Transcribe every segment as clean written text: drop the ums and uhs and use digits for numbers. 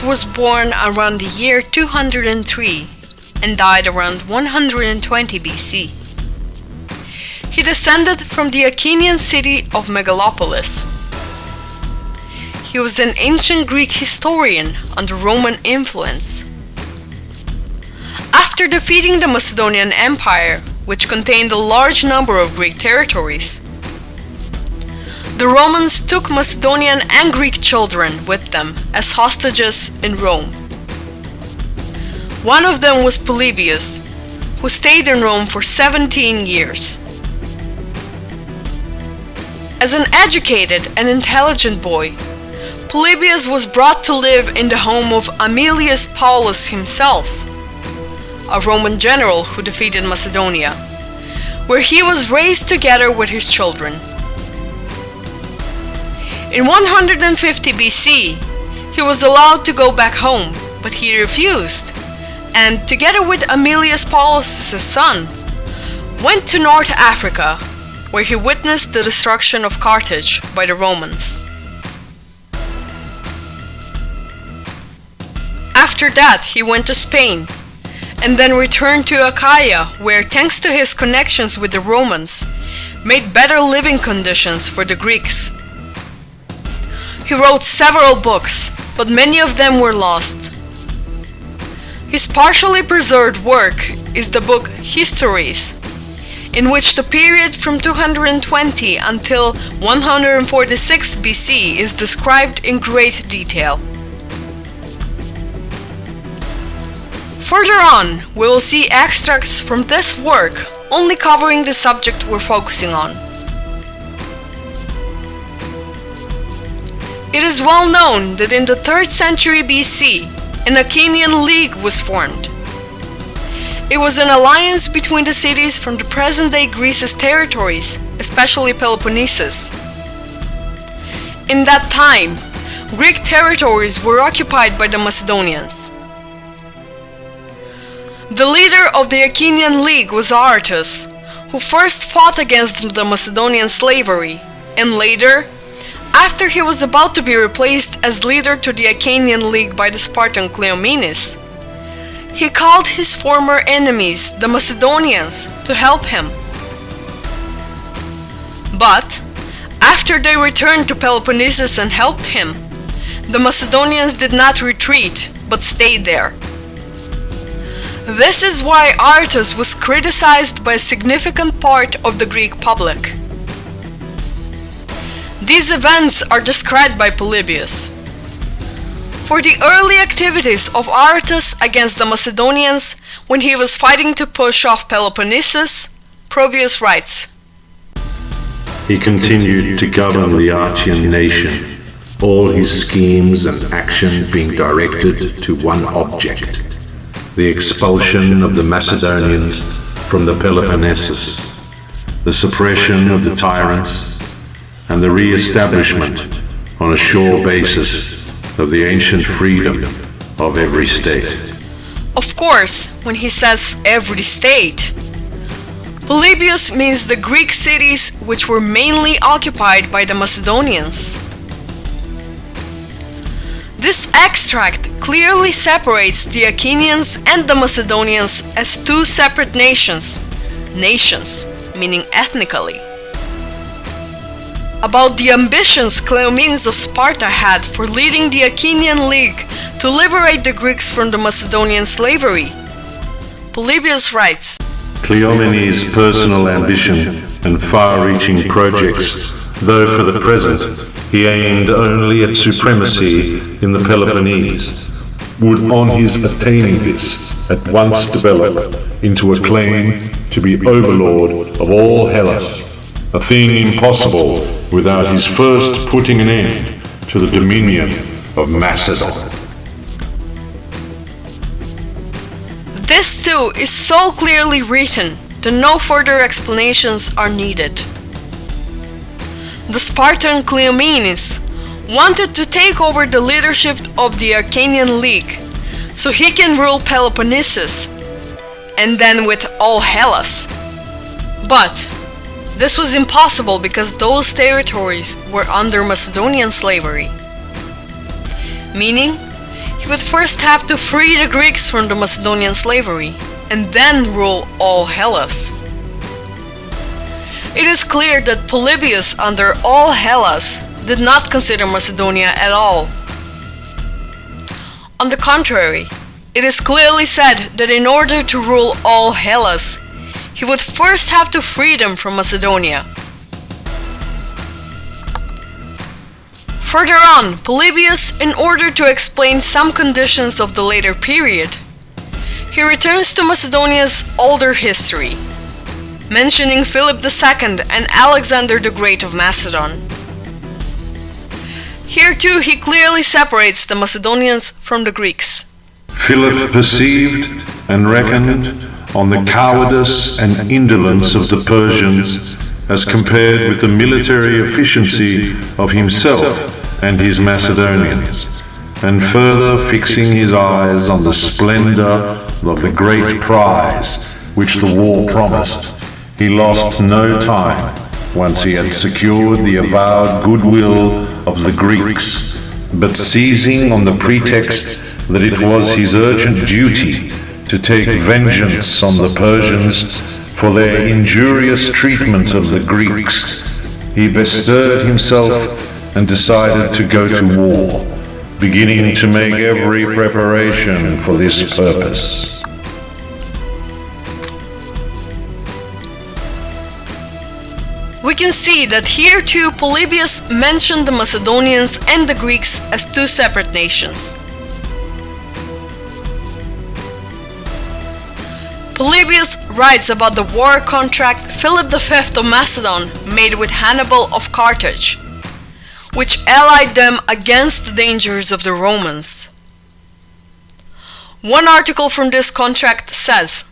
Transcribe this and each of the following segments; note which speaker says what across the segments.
Speaker 1: Polybius was born around the year 203 and died around 120 BC. He descended from the Achaean city of Megalopolis. He was an ancient Greek historian under Roman influence. After defeating the Macedonian Empire, which contained a large number of Greek territories, the Romans took Macedonian and Greek children with them as hostages in Rome. One of them was Polybius, who stayed in Rome for 17 years. As an educated and intelligent boy, Polybius was brought to live in the home of Aemilius Paulus himself, a Roman general who defeated Macedonia, where he was raised together with his children. In 150 BC, he was allowed to go back home, but he refused, and together with Aemilius Paulus' son, went to North Africa, where he witnessed the destruction of Carthage by the Romans. After that, he went to Spain, and then returned to Achaia, where, thanks to his connections with the Romans, made better living conditions for the Greeks. He wrote several books, but many of them were lost. His partially preserved work is the book Histories, in which the period from 220 until 146 BC is described in great detail. Further on, we will see extracts from this work only covering the subject we're focusing on. It is well known that in the 3rd century BC, an Achaean League was formed. It was an alliance between the cities from the present-day Greece's territories, especially Peloponnesus. In that time, Greek territories were occupied by the Macedonians. The leader of the Achaean League was Aretas, who first fought against the Macedonian slavery, and later, after he was about to be replaced as leader to the Achaean League by the Spartan Cleomenes, he called his former enemies, the Macedonians, to help him. But, after they returned to Peloponnesus and helped him, the Macedonians did not retreat, but stayed there. This is why Aretas was criticized by a significant part of the Greek public. These events are described by Polybius. For the early activities of Aretas against the Macedonians when he was fighting to push off Peloponnesus, Polybius writes,
Speaker 2: "He continued to govern the Archean nation, all his schemes and action being directed to one object, the expulsion of the Macedonians from the Peloponnesus, the suppression of the tyrants, and the re-establishment on a sure basis of the ancient freedom of every state."
Speaker 1: Of course, when he says every state, Polybius means the Greek cities which were mainly occupied by the Macedonians. This extract clearly separates the Achaeans and the Macedonians as two separate nations, meaning ethnically. About the ambitions Cleomenes of Sparta had for leading the Achaean League to liberate the Greeks from the Macedonian slavery, Polybius writes,
Speaker 2: "Cleomenes' personal ambition and far-reaching projects, though for the present he aimed only at supremacy in the Peloponnese, would on his attaining this at once develop into a claim to be overlord of all Hellas, a thing impossible without his first putting an end to the dominion of Macedon."
Speaker 1: This too is so clearly written that no further explanations are needed. The Spartan Cleomenes wanted to take over the leadership of the Achaean League so he can rule Peloponnesus and then with all Hellas. But this was impossible because those territories were under Macedonian slavery. Meaning, he would first have to free the Greeks from the Macedonian slavery, and then rule all Hellas. It is clear that Polybius under all Hellas did not consider Macedonia at all. On the contrary, it is clearly said that in order to rule all Hellas, he would first have to free them from Macedonia. Further on, Polybius, in order to explain some conditions of the later period, he returns to Macedonia's older history, mentioning Philip II and Alexander the Great of Macedon. Here too he clearly separates the Macedonians from the Greeks.
Speaker 2: Philip perceived and reckoned on the cowardice and indolence of the Persians as compared with the military efficiency of himself and his Macedonians, and further fixing his eyes on the splendor of the great prize which the war promised, he lost no time once he had secured the avowed goodwill of the Greeks, but seizing on the pretext that it was his urgent duty to take vengeance on the Persians for their injurious treatment of the Greeks, he bestirred himself and decided to go to war, beginning to make every preparation for this purpose.
Speaker 1: We can see that here too Polybius mentioned the Macedonians and the Greeks as two separate nations. Polybius writes about the war contract Philip V of Macedon made with Hannibal of Carthage, which allied them against the dangers of the Romans. One article from this contract says,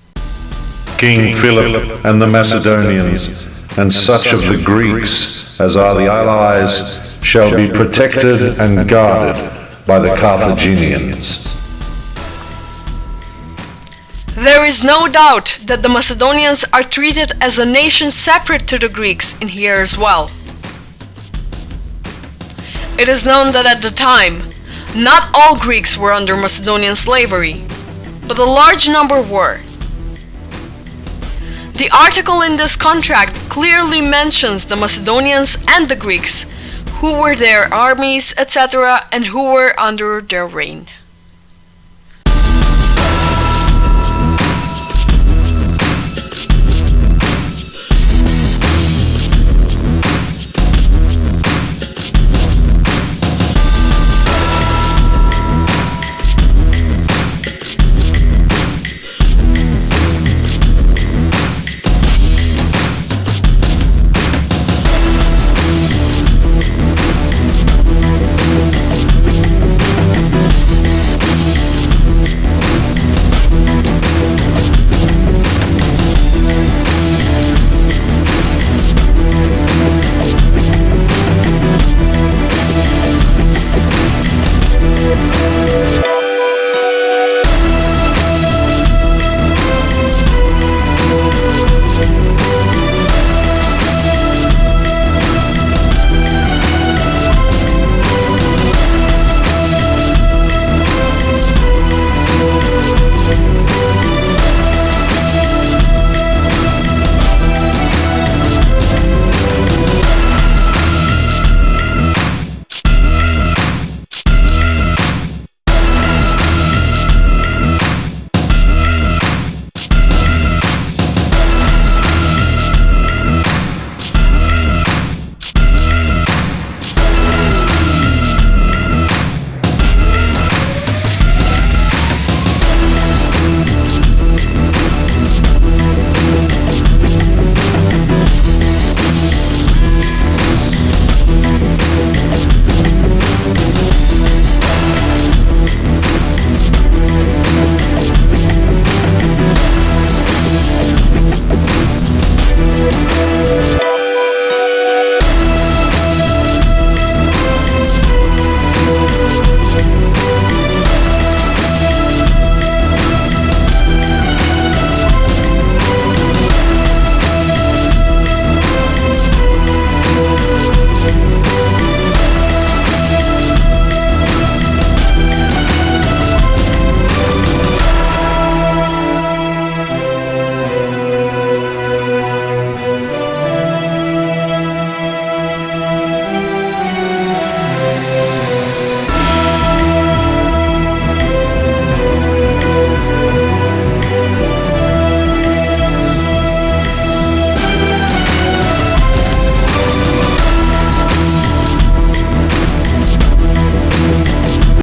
Speaker 2: King Philip and the Macedonians, and such of the Greeks as are the allies, shall be protected and guarded by the Carthaginians.
Speaker 1: There is no doubt that the Macedonians are treated as a nation separate to the Greeks in here as well. It is known that at the time, not all Greeks were under Macedonian slavery, but a large number were. The article in this contract clearly mentions the Macedonians and the Greeks, who were their armies, etc., and who were under their reign.